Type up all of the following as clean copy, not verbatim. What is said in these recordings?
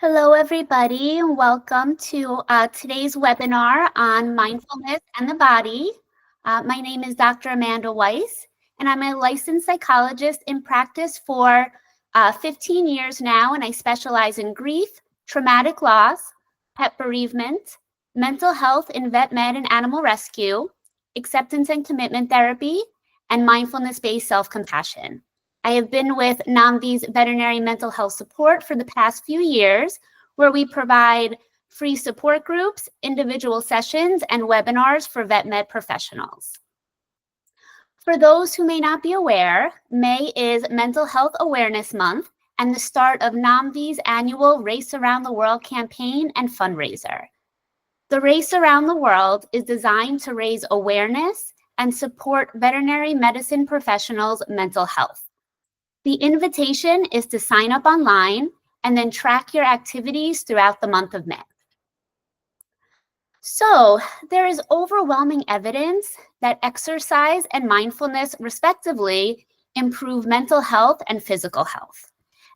Hello, everybody. Welcome to today's webinar on mindfulness and the body. My name is Dr. Amanda Weiss, and I'm a licensed psychologist in practice for 15 years now, and I specialize in grief, traumatic loss, pet bereavement, mental health in vet med and animal rescue, acceptance and commitment therapy, and mindfulness-based self-compassion. I have been with NAMV's veterinary mental health support for the past few years, where we provide free support groups, individual sessions, and webinars for vet med professionals. For those who may not be aware, May is Mental Health Awareness Month and the start of NAMV's annual Race Around the World campaign and fundraiser. The Race Around the World is designed to raise awareness and support veterinary medicine professionals' mental health. The invitation is to sign up online and then track your activities throughout the month of May. So there is overwhelming evidence that exercise and mindfulness, respectively, improve mental health and physical health.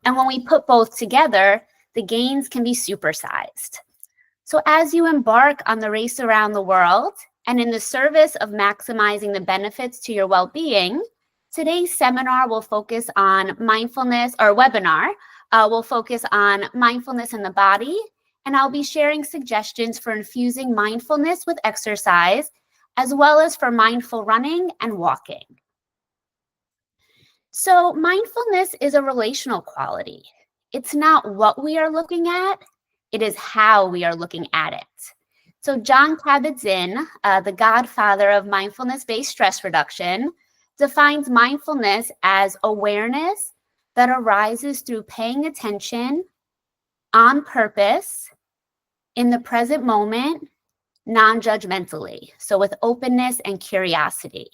And when we put both together, the gains can be supersized. So as you embark on the race around the world and in the service of maximizing the benefits to your well-being, today's seminar will focus on mindfulness, or webinar will focus on mindfulness in the body, and I'll be sharing suggestions for infusing mindfulness with exercise, as well as for mindful running and walking. So mindfulness is a relational quality. It's not what we are looking at, it is how we are looking at it. So Jon Kabat-Zinn, the godfather of mindfulness-based stress reduction, defines mindfulness as awareness that arises through paying attention on purpose in the present moment, non-judgmentally, so with openness and curiosity.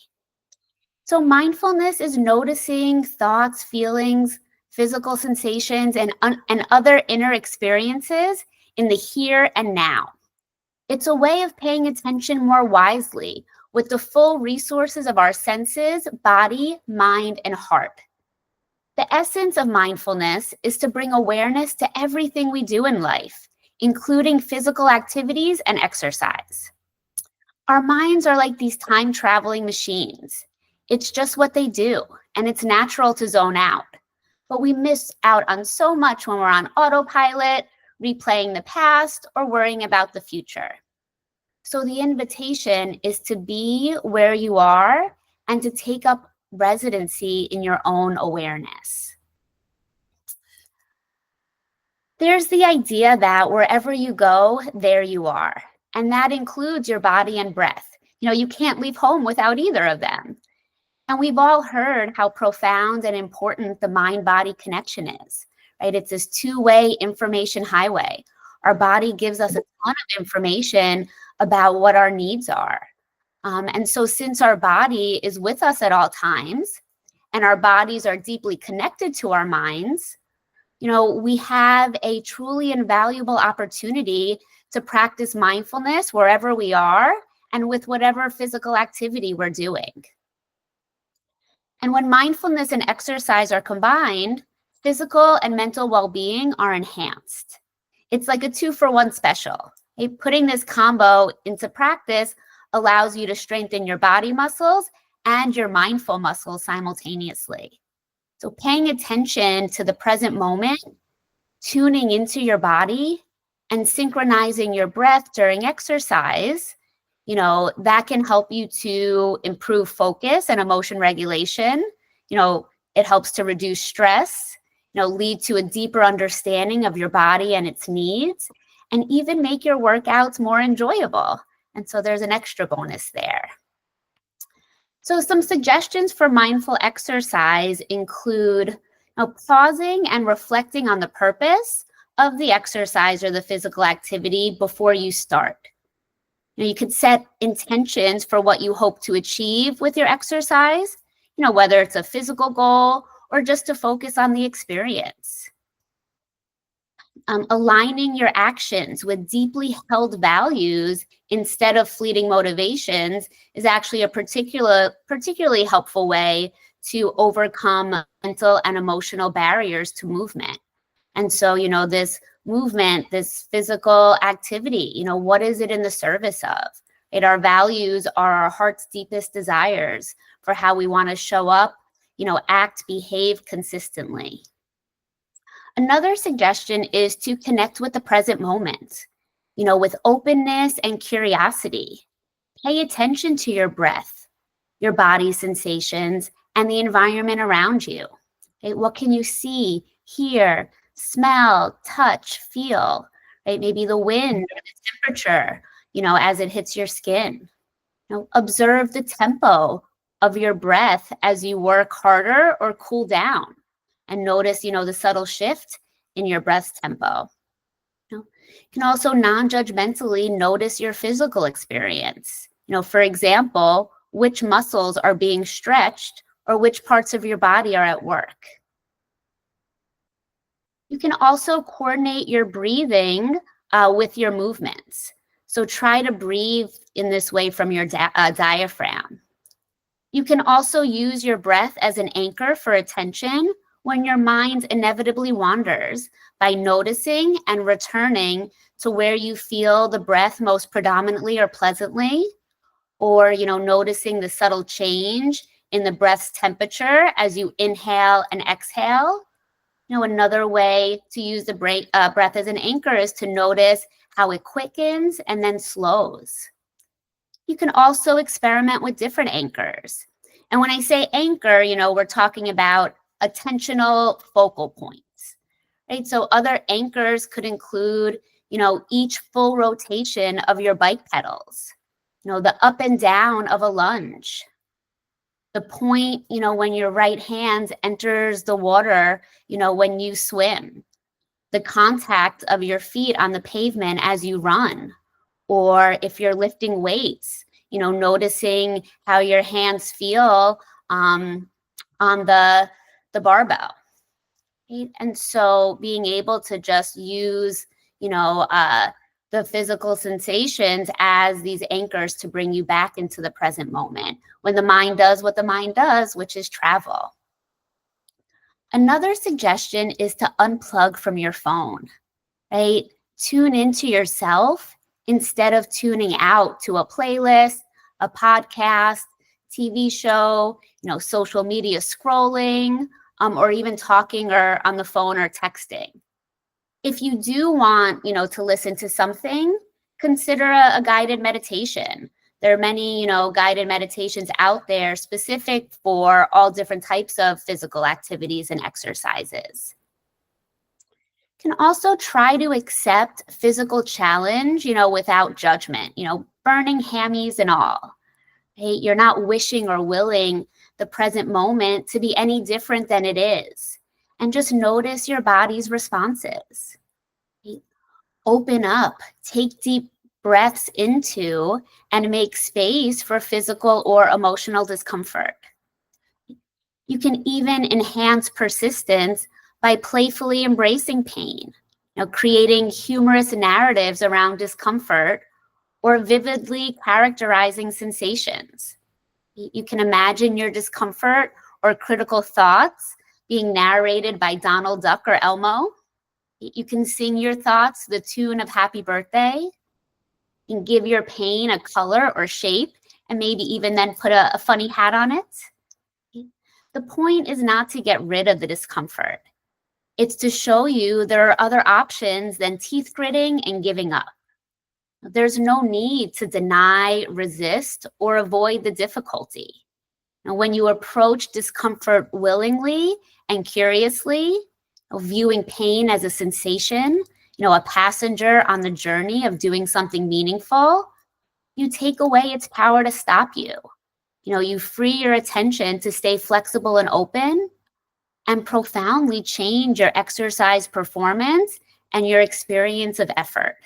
So mindfulness is noticing thoughts, feelings, physical sensations, and other inner experiences in the here and now. It's a way of paying attention more wisely with the full resources of our senses, body, mind, and heart. The essence of mindfulness is to bring awareness to everything we do in life, including physical activities and exercise. Our minds are like these time-traveling machines. It's just what they do, and it's natural to zone out. But we miss out on so much when we're on autopilot, replaying the past, or worrying about the future. So the invitation is to be where you are and to take up residency in your own awareness. There's the idea that wherever you go, there you are. And that includes your body and breath. You can't leave home without either of them. And we've all heard how profound and important the mind-body connection is, right? It's this two-way information highway. Our body gives us a ton of information about what our needs are. And so since our body is with us at all times, and our bodies are deeply connected to our minds, we have a truly invaluable opportunity to practice mindfulness wherever we are and with whatever physical activity we're doing. And when mindfulness and exercise are combined, physical and mental well-being are enhanced. It's like a 2-for-1 special. Putting this combo into practice allows you to strengthen your body muscles and your mindful muscles simultaneously. So paying attention to the present moment, tuning into your body, and synchronizing your breath during exercise, that can help you to improve focus and emotion regulation. It helps to reduce stress, lead to a deeper understanding of your body and its needs, and even make your workouts more enjoyable. And so there's an extra bonus there. So some suggestions for mindful exercise include pausing and reflecting on the purpose of the exercise or the physical activity before you start. You could set intentions for what you hope to achieve with your exercise, whether it's a physical goal or just to focus on the experience. Aligning your actions with deeply held values instead of fleeting motivations is actually a particularly helpful way to overcome mental and emotional barriers to movement. And so, this movement, this physical activity, what is it in the service of? Right? Our values are our heart's deepest desires for how we want to show up, act, behave consistently. Another suggestion is to connect with the present moment, with openness and curiosity. Pay attention to your breath, your body sensations, and the environment around you. Right? What can you see, hear, smell, touch, feel? Right? Maybe the wind or the temperature, as it hits your skin. Observe the tempo of your breath as you work harder or cool down, and notice, the subtle shift in your breath tempo. You can also non-judgmentally notice your physical experience. For example, which muscles are being stretched or which parts of your body are at work. You can also coordinate your breathing with your movements. So try to breathe in this way from your diaphragm. You can also use your breath as an anchor for attention when your mind inevitably wanders, by noticing and returning to where you feel the breath most predominantly or pleasantly, or, noticing the subtle change in the breath's temperature as you inhale and exhale. Another way to use the breath as an anchor is to notice how it quickens and then slows. You can also experiment with different anchors. And when I say anchor, we're talking about attentional focal points, right? So other anchors could include, each full rotation of your bike pedals, the up and down of a lunge, the point, when your right hand enters the water, when you swim, the contact of your feet on the pavement as you run, or if you're lifting weights, noticing how your hands feel on the barbell. Right? And so being able to just use, the physical sensations as these anchors to bring you back into the present moment when the mind does what the mind does, which is travel. Another suggestion is to unplug from your phone, right? Tune into yourself instead of tuning out to a playlist, a podcast, TV show, social media scrolling, or even talking or on the phone or texting. If you do want, to listen to something, consider a guided meditation. There are many, guided meditations out there specific for all different types of physical activities and exercises. You can also try to accept physical challenge, without judgment, burning hammies and all. Right? You're not wishing or willing the present moment to be any different than it is. And just notice your body's responses. Right? Open up, take deep breaths into, and make space for physical or emotional discomfort. You can even enhance persistence by playfully embracing pain, creating humorous narratives around discomfort, or vividly characterizing sensations. You can imagine your discomfort or critical thoughts being narrated by Donald Duck or Elmo. You can sing your thoughts to the tune of Happy Birthday, and give your pain a color or shape, and maybe even then put a funny hat on it. The point is not to get rid of the discomfort. It's to show you there are other options than teeth gritting and giving up. There's no need to deny, resist, or avoid the difficulty. Now, when you approach discomfort willingly and curiously, viewing pain as a sensation, a passenger on the journey of doing something meaningful, you take away its power to stop you. You free your attention to stay flexible and open, and profoundly change your exercise performance and your experience of effort.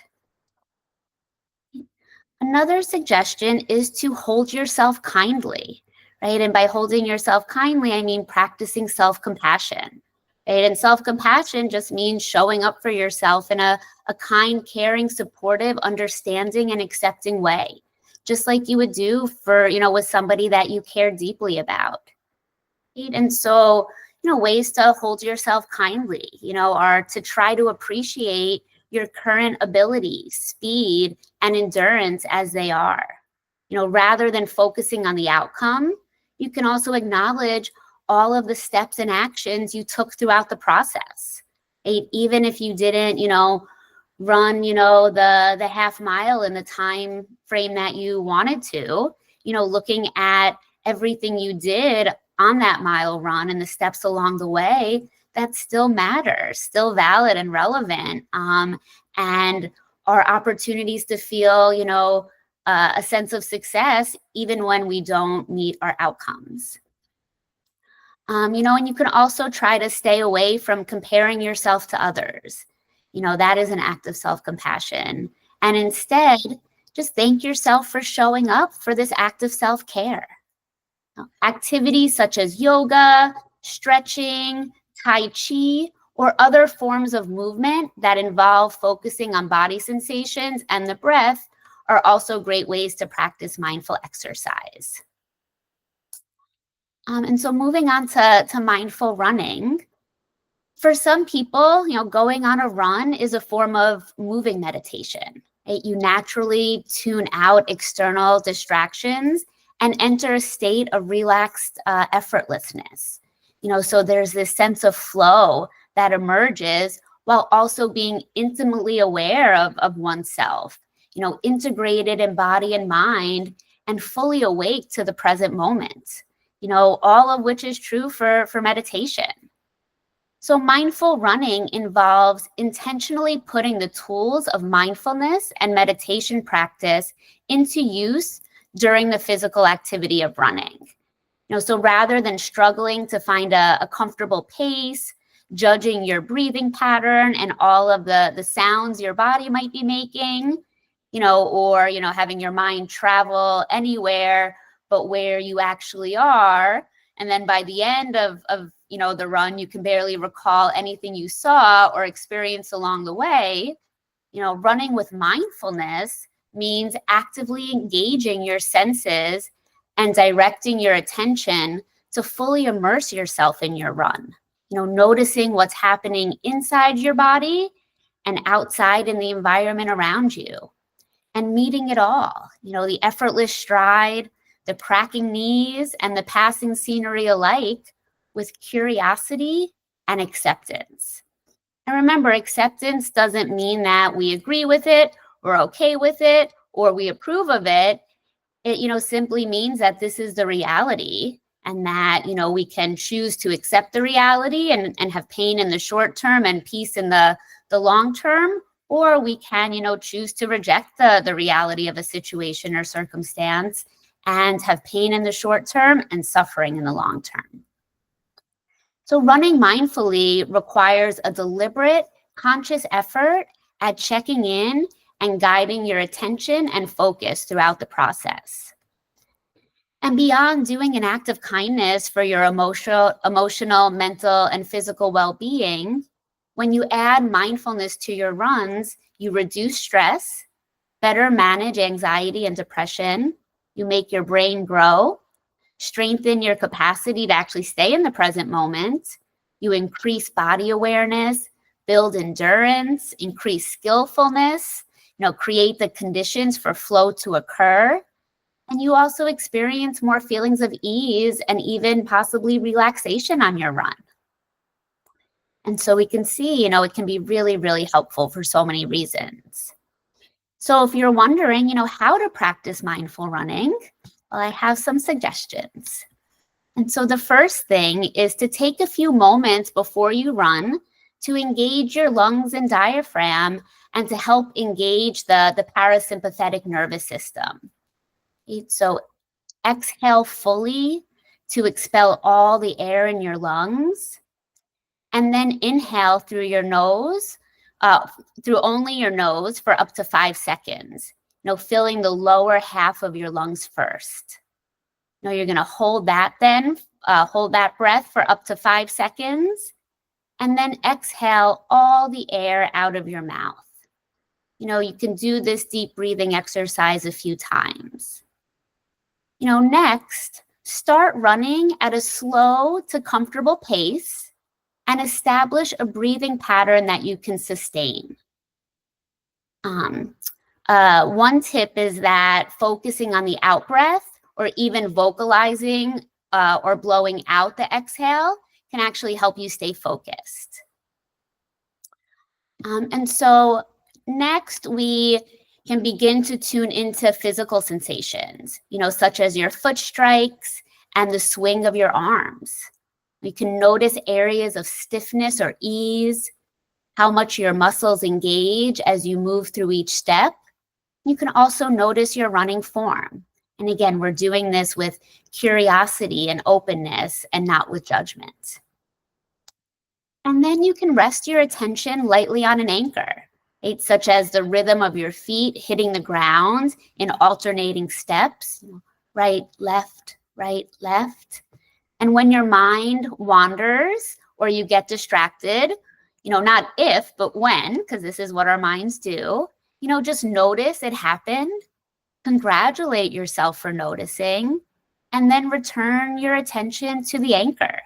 Another suggestion is to hold yourself kindly, right? And by holding yourself kindly, I mean practicing self-compassion, right? And self-compassion just means showing up for yourself in a kind, caring, supportive, understanding, and accepting way, just like you would do for, with somebody that you care deeply about. Right? And so, ways to hold yourself kindly, are to try to appreciate your current abilities, speed, and endurance as they are. Rather than focusing on the outcome, you can also acknowledge all of the steps and actions you took throughout the process. Even if you didn't, run, the half mile in the time frame that you wanted to, looking at everything you did on that mile run and the steps along the way, that still matters, still valid and relevant, and are opportunities to feel, a sense of success even when we don't meet our outcomes. And you can also try to stay away from comparing yourself to others. That is an act of self-compassion. And instead, just thank yourself for showing up for this act of self-care. Activities such as yoga, stretching, Tai Chi, or other forms of movement that involve focusing on body sensations and the breath are also great ways to practice mindful exercise. And so moving on to mindful running. For some people, going on a run is a form of moving meditation. Right? You naturally tune out external distractions and enter a state of relaxed effortlessness. So there's this sense of flow that emerges while also being intimately aware of oneself, integrated in body and mind and fully awake to the present moment, all of which is true for meditation. So mindful running involves intentionally putting the tools of mindfulness and meditation practice into use during the physical activity of running. So rather than struggling to find a comfortable pace, judging your breathing pattern and all of the sounds your body might be making, or, having your mind travel anywhere but where you actually are. And then by the end of the run, you can barely recall anything you saw or experienced along the way. Running with mindfulness means actively engaging your senses and directing your attention to fully immerse yourself in your run. Noticing what's happening inside your body and outside in the environment around you, and meeting it all, the effortless stride, the cracking knees, and the passing scenery alike with curiosity and acceptance. And remember, acceptance doesn't mean that we agree with it, we're okay with it, or we approve of it. It, simply means that this is the reality, and that, we can choose to accept the reality and have pain in the short term and peace in the long term, or we can, choose to reject the reality of a situation or circumstance and have pain in the short term and suffering in the long term. So running mindfully requires a deliberate, conscious effort at checking in and guiding your attention and focus throughout the process. And beyond doing an act of kindness for your emotional, mental, and physical well-being, when you add mindfulness to your runs, you reduce stress, better manage anxiety and depression, you make your brain grow, strengthen your capacity to actually stay in the present moment, you increase body awareness, build endurance, increase skillfulness, create the conditions for flow to occur. And you also experience more feelings of ease and even possibly relaxation on your run. And so we can see, it can be really, really helpful for so many reasons. So if you're wondering, how to practice mindful running, well, I have some suggestions. And so the first thing is to take a few moments before you run to engage your lungs and diaphragm and to help engage the parasympathetic nervous system. So exhale fully to expel all the air in your lungs, and then inhale through your nose, through only your nose for up to 5 seconds. Filling the lower half of your lungs first. You're going to hold that breath for up to 5 seconds, and then exhale all the air out of your mouth. You can do this deep breathing exercise a few times. Next, start running at a slow to comfortable pace and establish a breathing pattern that you can sustain. One tip is that focusing on the out breath or even vocalizing or blowing out the exhale can actually help you stay focused. And so next, we can begin to tune into physical sensations, such as your foot strikes and the swing of your arms. You can notice areas of stiffness or ease, how much your muscles engage as you move through each step. You can also notice your running form. And again, we're doing this with curiosity and openness and not with judgment. And then you can rest your attention lightly on an anchor, right? Such as the rhythm of your feet hitting the ground in alternating steps, right, left, right, left. And when your mind wanders or you get distracted, not if, but when, because this is what our minds do, just notice it happened, congratulate yourself for noticing, and then return your attention to the anchor,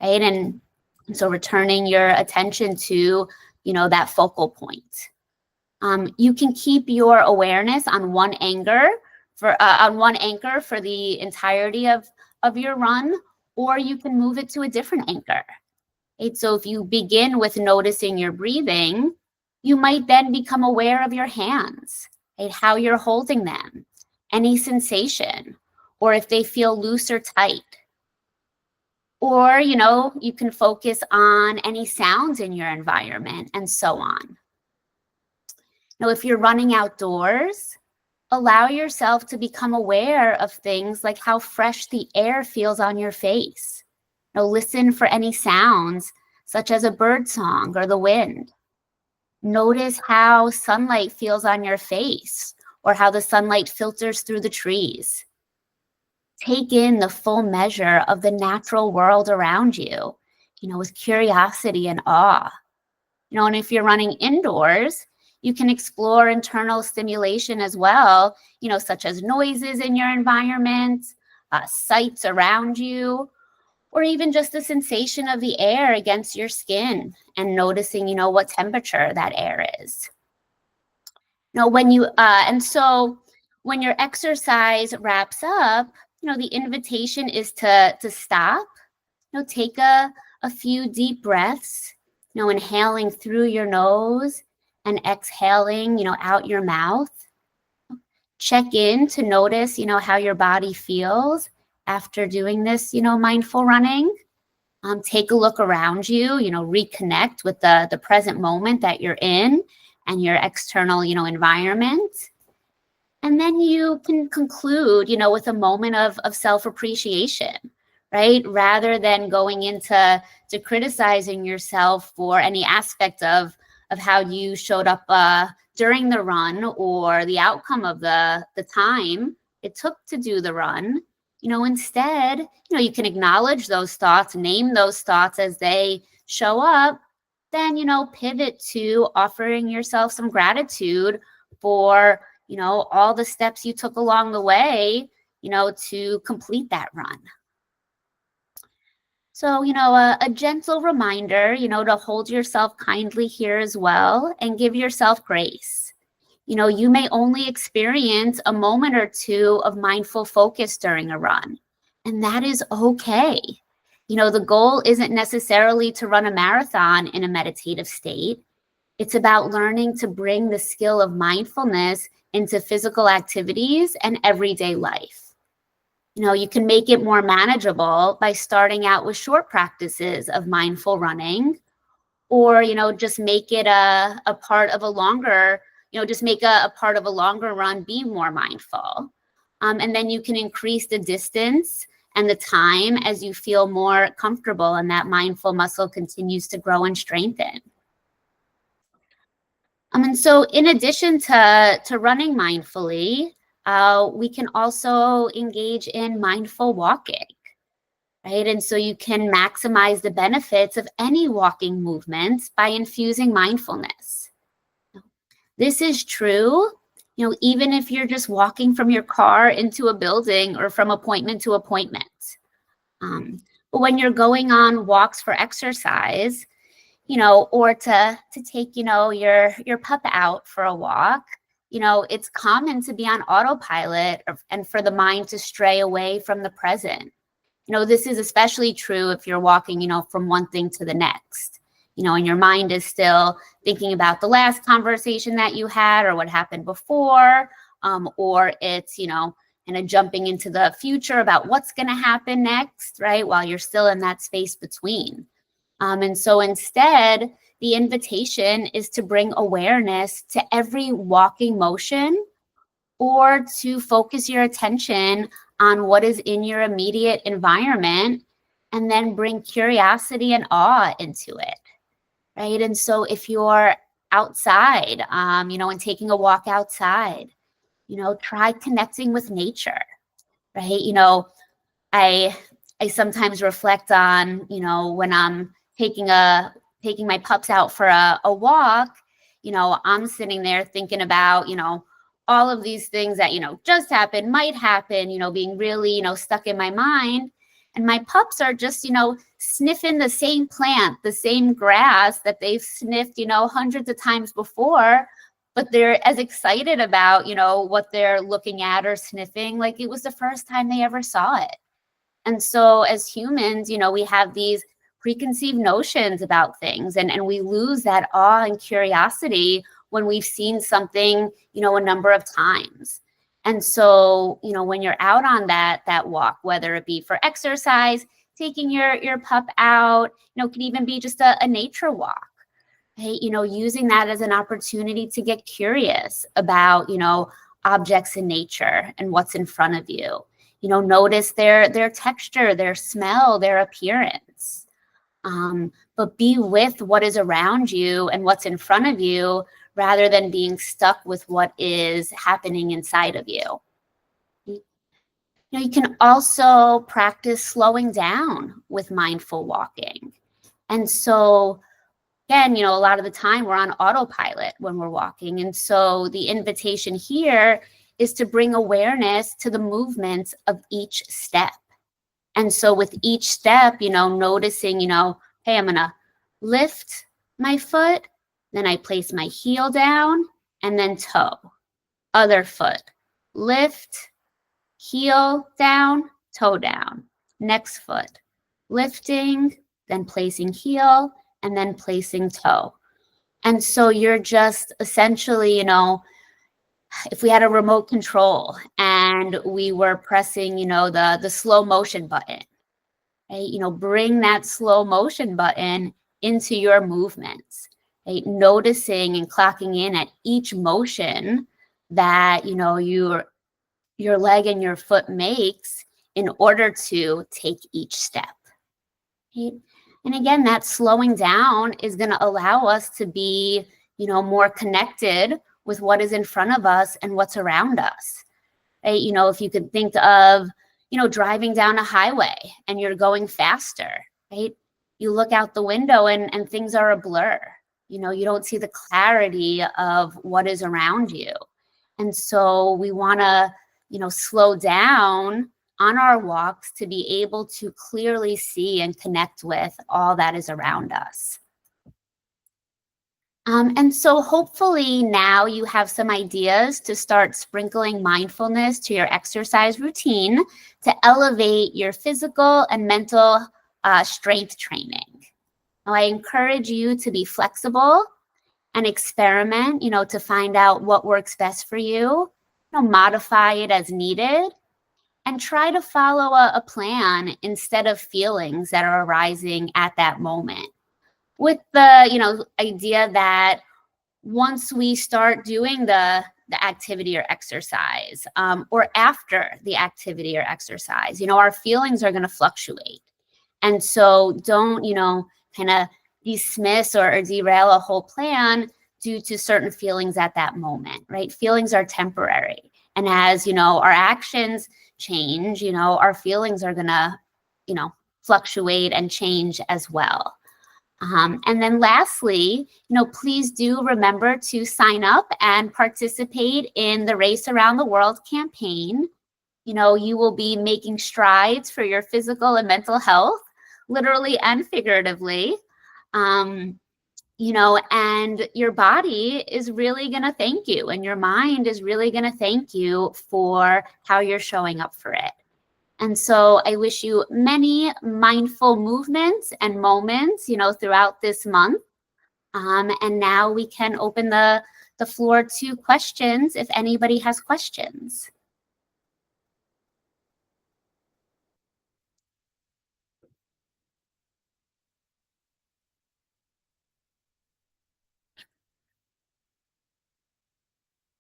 right? And so returning your attention to, that focal point. You can keep your awareness on one anchor for the entirety of your run, or you can move it to a different anchor. Right? So if you begin with noticing your breathing, you might then become aware of your hands, right? How you're holding them, any sensation, or if they feel loose or tight. Or, you can focus on any sounds in your environment and so on. Now, if you're running outdoors, allow yourself to become aware of things like how fresh the air feels on your face. Listen for any sounds, such as a bird song or the wind. Notice how sunlight feels on your face or how the sunlight filters through the trees. Take in the full measure of the natural world around you, with curiosity and awe. And if you're running indoors, you can explore internal stimulation as well, such as noises in your environment, sights around you, or even just the sensation of the air against your skin and noticing, what temperature that air is. When your exercise wraps up, the invitation is to stop, take a few deep breaths, inhaling through your nose and exhaling, out your mouth. Check in to notice, how your body feels after doing this, mindful running. Take a look around you, reconnect with the present moment that you're in and your external, environment. And then you can conclude, with a moment of self-appreciation, right? Rather than going into criticizing yourself for any aspect of how you showed up during the run or the outcome of the time it took to do the run. Instead, you can acknowledge those thoughts, name those thoughts as they show up, then, pivot to offering yourself some gratitude for, all the steps you took along the way, to complete that run. So, a gentle reminder, to hold yourself kindly here as well and give yourself grace. You may only experience a moment or two of mindful focus during a run, and that is okay. The goal isn't necessarily to run a marathon in a meditative state. It's about learning to bring the skill of mindfulness into physical activities and everyday life. You can make it more manageable by starting out with short practices of mindful running, or, just make it a part of a longer, just make a part of a longer run be more mindful. And then you can increase the distance and the time as you feel more comfortable and that mindful muscle continues to grow and strengthen. And so in addition to running mindfully, we can also engage in mindful walking, right? And so you can maximize the benefits of any walking movements by infusing mindfulness. This is true Even if you're just walking from your car into a building or from appointment to appointment. But when you're going on walks for exercise, or to take, your pup out for a walk, it's common to be on autopilot and for the mind to stray away from the present. This is especially true if you're walking, from one thing to the next, and your mind is still thinking about the last conversation that you had or what happened before, or it's, kind of jumping into the future about what's going to happen next, right? While you're still in that space between. And so instead, the invitation is to bring awareness to every walking motion, or to focus your attention on what is in your immediate environment, and then bring curiosity and awe into it, right? And so if you're outside, and taking a walk outside, try connecting with nature, right? I sometimes reflect on, when I'm taking my pups out for a walk, I'm sitting there thinking about, all of these things that, just happened, might happen, being really, stuck in my mind. And my pups are just, sniffing the same plant, the same grass that they've sniffed, hundreds of times before, but they're as excited about, what they're looking at or sniffing like it was the first time they ever saw it. And so as humans, we have these preconceived notions about things, and we lose that awe and curiosity when we've seen something, a number of times. And so, when you're out on that walk, whether it be for exercise, taking your pup out, could even be just a nature walk, right? Using that as an opportunity to get curious about, objects in nature and what's in front of you. Notice their texture, their smell, their appearance. But be with what is around you and what's in front of you, rather than being stuck with what is happening inside of you. You can also practice slowing down with mindful walking. And so, again, a lot of the time we're on autopilot when we're walking. And so the invitation here is to bring awareness to the movements of each step. And so with each step, noticing, hey, I'm going to lift my foot, then I place my heel down, and then toe. Other foot, lift, heel down, toe down. Next foot, lifting, then placing heel, and then placing toe. And so you're just essentially, if we had a remote control and we were pressing, the slow motion button, right? Bring that slow motion button into your movements, right? Noticing and clocking in at each motion that, your leg and your foot makes in order to take each step, right? And again, that slowing down is going to allow us to be, more connected with what is in front of us and what's around us, right? If you could think of, driving down a highway and you're going faster, right? You look out the window and things are a blur. You don't see the clarity of what is around you. And so we want to, slow down on our walks to be able to clearly see and connect with all that is around us. And so hopefully now you have some ideas to start sprinkling mindfulness to your exercise routine to elevate your physical and mental strength training. Now, I encourage you to be flexible and experiment, to find out what works best for you, modify it as needed, and try to follow a plan instead of feelings that are arising at that moment, with the idea that once we start doing the activity or exercise, or after the activity or exercise, our feelings are going to fluctuate. And so don't kind of dismiss or derail a whole plan due to certain feelings at that moment, right? Feelings are temporary, and as our actions change, our feelings are going to fluctuate and change as well. And then lastly, please do remember to sign up and participate in the Race Around the World campaign. You will be making strides for your physical and mental health, literally and figuratively. And your body is really going to thank you, and your mind is really going to thank you for how you're showing up for it. And so I wish you many mindful movements and moments, throughout this month. And now we can open the floor to questions if anybody has questions.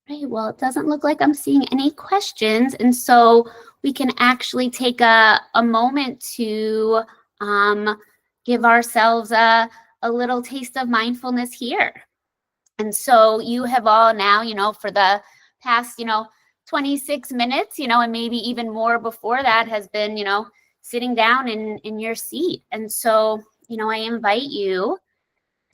Right, well, it doesn't look like I'm seeing any questions. And so we can actually take a moment to give ourselves a little taste of mindfulness here. And so you have all now, for the past, 26 minutes, and maybe even more before that has been, sitting down in your seat. And so, I invite you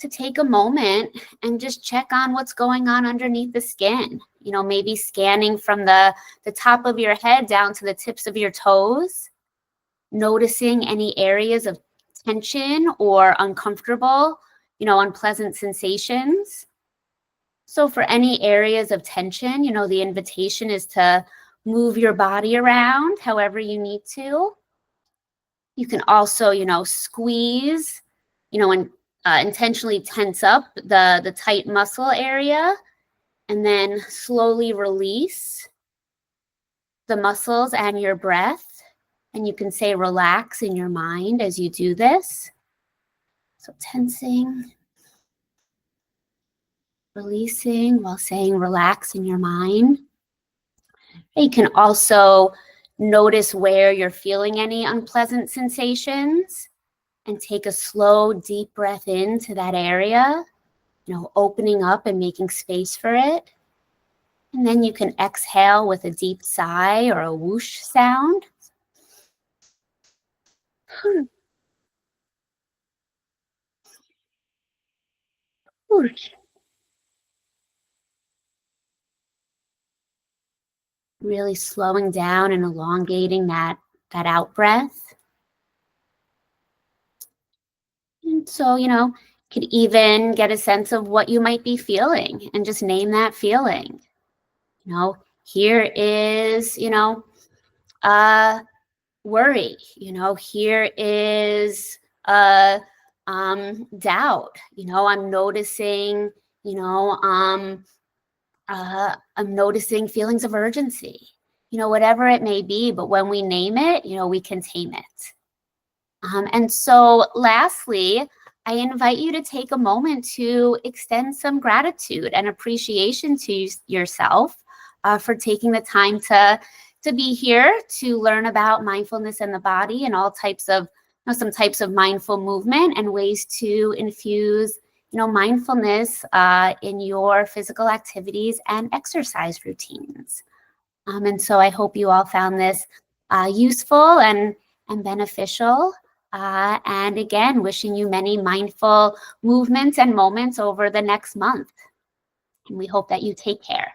to take a moment and just check on what's going on underneath the skin. Maybe scanning from the top of your head down to the tips of your toes, noticing any areas of tension or uncomfortable, unpleasant sensations. So for any areas of tension, the invitation is to move your body around however you need to. You can also, squeeze, and intentionally tense up the tight muscle area, and then slowly release the muscles and your breath. And you can say relax in your mind as you do this. So tensing, releasing while saying relax in your mind. You can also notice where you're feeling any unpleasant sensations and take a slow, deep breath into that area, opening up and making space for it. And then you can exhale with a deep sigh or a whoosh sound. Whoosh. Really slowing down and elongating that out breath. And so, could even get a sense of what you might be feeling and just name that feeling. Here is, worry, here is doubt, I'm noticing, I'm noticing feelings of urgency, whatever it may be, but when we name it, we can tame it. And so lastly, I invite you to take a moment to extend some gratitude and appreciation to yourself for taking the time to be here to learn about mindfulness and the body and all types of, some types of mindful movement and ways to infuse, mindfulness in your physical activities and exercise routines. And so I hope you all found this useful and beneficial. And again, wishing you many mindful movements and moments over the next month. And we hope that you take care.